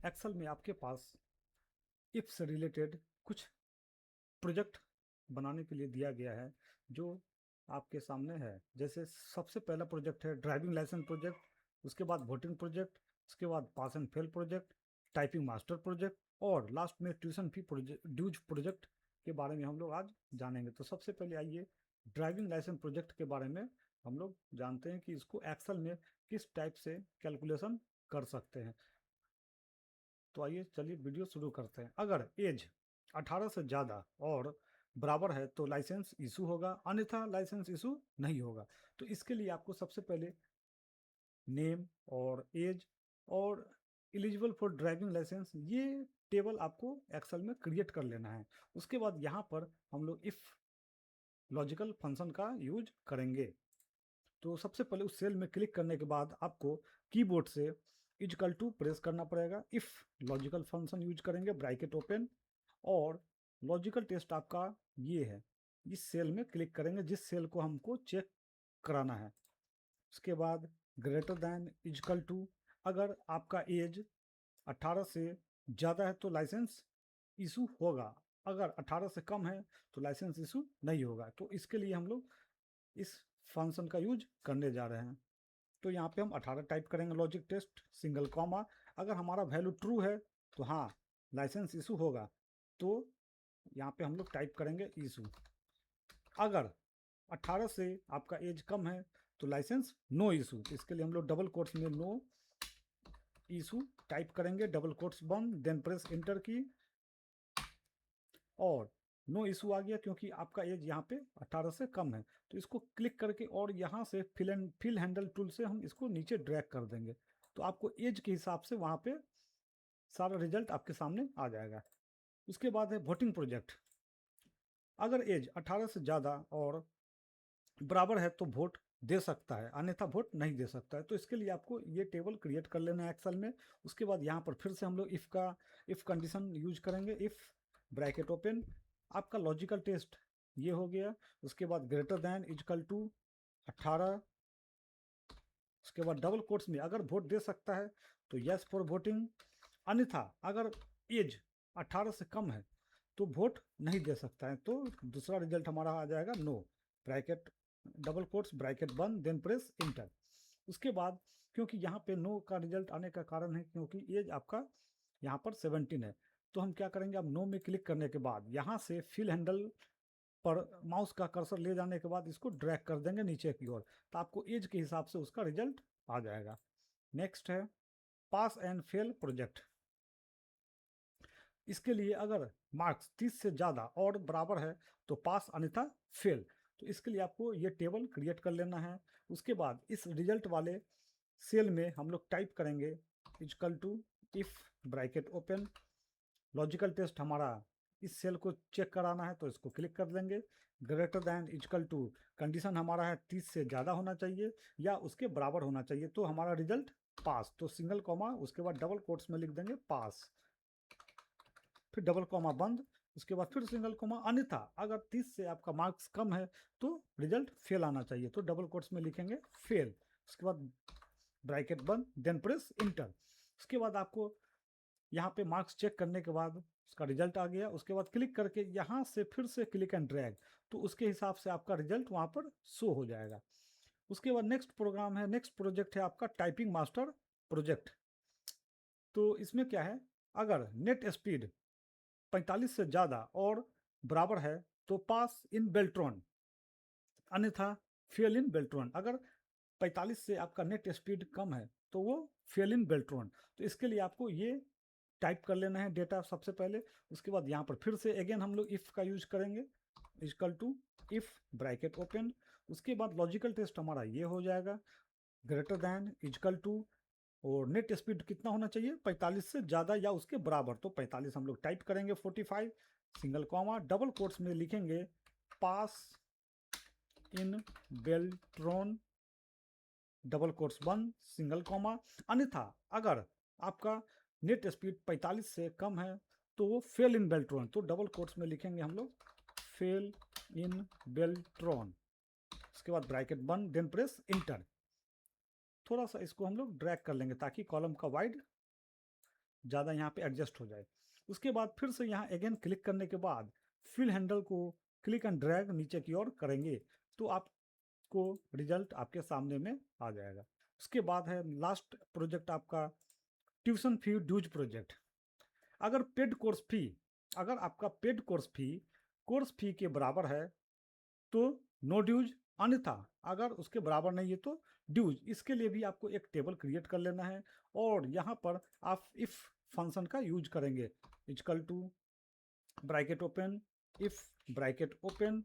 Excel में आपके पास if से रिलेटेड कुछ प्रोजेक्ट बनाने के लिए दिया गया है जो आपके सामने है। जैसे सबसे पहला प्रोजेक्ट है ड्राइविंग लाइसेंस प्रोजेक्ट, उसके बाद वोटिंग प्रोजेक्ट, उसके बाद pass and fail project, typing master project और लास्ट में ट्यूशन फी ड्यूज प्रोजेक्ट के बारे में हम लोग आज जानेंगे। तो सबसे पहले आइए ड्राइविंग लाइसेंस प्रोजेक्ट के बारे में हम लोग जानते हैं कि इसको एक्सेल में किस टाइप से कैलकुलेशन कर सकते हैं। तो आइए चलिए वीडियो शुरू करते हैं। अगर एज 18 से ज़्यादा और बराबर है तो लाइसेंस इशू होगा, अन्यथा लाइसेंस इशू नहीं होगा। तो इसके लिए आपको सबसे पहले नेम और एज और एलिजिबल फॉर ड्राइविंग लाइसेंस ये टेबल आपको एक्सेल में क्रिएट कर लेना है। उसके बाद यहाँ पर हम लोग इफ़ लॉजिकल फंक्शन का यूज करेंगे। तो सबसे पहले उस सेल में क्लिक करने के बाद आपको कीबोर्ड से इक्वल टू प्रेस करना पड़ेगा। इफ लॉजिकल फंक्शन यूज करेंगे, ब्रैकेट ओपन, और लॉजिकल टेस्ट आपका ये है। इस सेल में क्लिक करेंगे जिस सेल को हमको चेक कराना है। उसके बाद ग्रेटर दैन इक्वल टू, अगर आपका एज 18 से ज़्यादा है तो लाइसेंस इशू होगा, अगर 18 से कम है तो लाइसेंस इशू नहीं होगा। तो इसके लिए हम लोग इस फंक्शन का यूज करने जा रहे हैं। तो यहाँ पे हम 18 टाइप करेंगे, लॉजिक टेस्ट सिंगल कॉमा। अगर हमारा वैल्यू ट्रू है तो हाँ लाइसेंस इशू होगा, तो यहाँ पे हम लोग टाइप करेंगे इशू। अगर 18 से आपका एज कम है तो लाइसेंस नो इशू। तो इसके लिए हम लोग डबल कोट्स में नो इशू टाइप करेंगे, डबल कोट्स बंद, देन प्रेस इंटर की, और नो इशू आ गया क्योंकि आपका एज यहाँ पे 18 से कम है। तो इसको क्लिक करके और यहाँ से फिल हैंडल टूल से हम इसको नीचे ड्रैग कर देंगे, तो आपको एज के हिसाब से वहाँ पे सारा रिजल्ट आपके सामने आ जाएगा। उसके बाद है वोटिंग प्रोजेक्ट। अगर एज 18 से ज़्यादा और बराबर है तो वोट दे सकता है, अन्यथा वोट नहीं दे सकता है। तो इसके लिए आपको ये टेबल क्रिएट कर लेना है एक्सेल में। उसके बाद यहाँ पर फिर से हम लोग इफ़ कंडीशन यूज करेंगे। इफ़ ब्रैकेट ओपन, आपका लॉजिकल टेस्ट ये हो गया। उसके बाद ग्रेटर दैन इक्वल टू 18, उसके बाद डबल कोट्स में अगर वोट दे सकता है तो यस फॉर वोटिंग, अन्यथा अगर एज 18 से कम है तो वोट नहीं दे सकता है। तो दूसरा रिजल्ट हमारा आ जाएगा no, bracket double quotes bracket बंद, देन प्रेस इंटर। उसके बाद क्योंकि यहाँ पे नो का रिजल्ट आने का कारण है क्योंकि एज आपका यहाँ पर 17 है, तो हम क्या करेंगे, अब नो में क्लिक करने के बाद यहाँ से फिल हैंडल पर माउस का कर्सर ले जाने के बाद इसको ड्रैग कर देंगे नीचे की ओर, तो आपको एज के हिसाब से उसका रिजल्ट आ जाएगा। नेक्स्ट है पास एंड फेल प्रोजेक्ट। इसके लिए अगर मार्क्स 30 से ज़्यादा और बराबर है तो पास, अन्यथा फेल। तो इसके लिए आपको ये टेबल क्रिएट कर लेना है। उसके बाद इस रिजल्ट वाले सेल में हम लोग टाइप करेंगे equal to if bracket open, logical test हमारा इस सेल को चेक कराना है तो इसको क्लिक कर लेंगे। Greater than equal to, condition हमारा है 30 से ज़्यादा होना चाहिए या उसके बराबर होना चाहिए, तो हमारा रिजल्ट पास। तो सिंगल कॉमा, उसके बाद डबल कोट्स में लिख देंगे पास, फिर डबल कॉमा बंद, उसके बाद फिर सिंगल कॉमा, अन्यथा अगर 30 से आपका मार्क्स कम है तो रिजल्ट फेल आना चाहिए, तो डबल कोट्स में लिखेंगे फेल। उसके बाद ब्रैकेट बंद, देन प्रेस इंटर। उसके बाद आपको यहाँ पे मार्क्स चेक करने के बाद उसका रिजल्ट आ गया। उसके बाद क्लिक करके यहाँ से फिर से क्लिक एंड ड्रैग, तो उसके हिसाब से आपका रिजल्ट वहाँ पर शो हो जाएगा। उसके बाद नेक्स्ट प्रोग्राम है, नेक्स्ट प्रोजेक्ट है आपका टाइपिंग मास्टर प्रोजेक्ट। तो इसमें क्या है, अगर नेट स्पीड 45 से ज़्यादा और बराबर है तो पास इन बेल्ट्रॉन, अन्यथा फेल इन बेल्ट्रॉन। अगर 45 से आपका नेट स्पीड कम है तो वो फेल इन बेल्ट्रॉन। तो इसके लिए आपको ये टाइप कर लेना है डेटा सबसे पहले। उसके बाद यहाँ पर फिर से अगेन हम लोग इफ़ का यूज करेंगे, equal to if bracket open. उसके बाद लॉजिकल टेस्ट हमारा ये हो जाएगा, ग्रेटर दैन इक्वल टू, और नेट स्पीड कितना होना चाहिए, 45 से ज़्यादा या उसके बराबर। तो 45 हम लोग टाइप करेंगे, 45 सिंगल कॉमा, डबल कोट्स में लिखेंगे पास इन बेल्ट्रॉन, डबल कोट्स बंद, सिंगल कॉमा। अन्यथा अगर आपका नेट स्पीड 45 से कम है तो वो फेल इन बेल्ट्रॉन, तो डबल कोट्स में लिखेंगे हम लोग फेल इन बेल्ट्रॉन। उसके बाद ब्रैकेट बंद, देन प्रेस इंटर। थोड़ा सा इसको हम लोग ड्रैग कर लेंगे ताकि कॉलम का वाइड ज़्यादा यहाँ पे एडजस्ट हो जाए। उसके बाद फिर से यहाँ अगेन क्लिक करने के बाद फिल हैंडल को क्लिक एंड ड्रैग नीचे की ओर करेंगे तो आपको रिजल्ट आपके सामने में आ जाएगा। उसके बाद है लास्ट प्रोजेक्ट आपका ट्यूशन फी ड्यूज प्रोजेक्ट। अगर पेड कोर्स फी, अगर आपका पेड कोर्स फी के बराबर है तो नो ड्यूज, अन्यथा अगर उसके बराबर नहीं है तो ड्यूज। इसके लिए भी आपको एक टेबल क्रिएट कर लेना है और यहाँ पर आप इफ फंक्शन का यूज करेंगे। Equal to bracket open, if bracket open,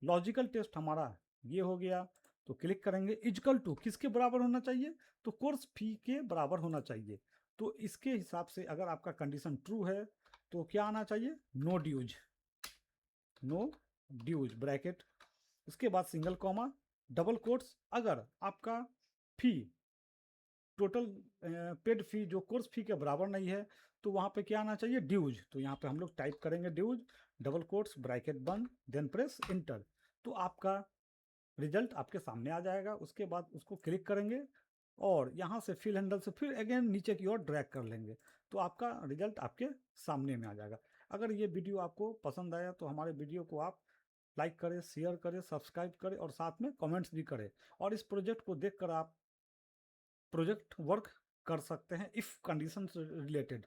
logical test हमारा ये हो गया तो क्लिक करेंगे। इक्वल टू किसके बराबर होना चाहिए, तो कोर्स फी के बराबर होना चाहिए। तो इसके हिसाब से अगर आपका कंडीशन ट्रू है तो क्या आना चाहिए, no dues, no dues bracket, उसके बाद सिंगल कॉमा डबल कोट्स। अगर आपका फी टोटल पेड फी जो कोर्स फी के बराबर नहीं है तो वहाँ पे क्या आना चाहिए, ड्यूज। तो यहाँ पे हम लोग टाइप करेंगे ड्यूज डबल कोट्स ब्रैकेट बंद देन प्रेस इंटर। तो आपका रिजल्ट आपके सामने आ जाएगा। उसके बाद उसको क्लिक करेंगे और यहाँ से फिल हैंडल से फिर अगेन नीचे की ओर ड्रैग कर लेंगे तो आपका रिजल्ट आपके सामने में आ जाएगा। अगर ये वीडियो आपको पसंद आया तो हमारे वीडियो को आप लाइक करें, शेयर करें, सब्सक्राइब करें और साथ में कमेंट्स भी करें। और इस प्रोजेक्ट को देखकर आप प्रोजेक्ट वर्क कर सकते हैं इफ़ कंडीशन से रिलेटेड।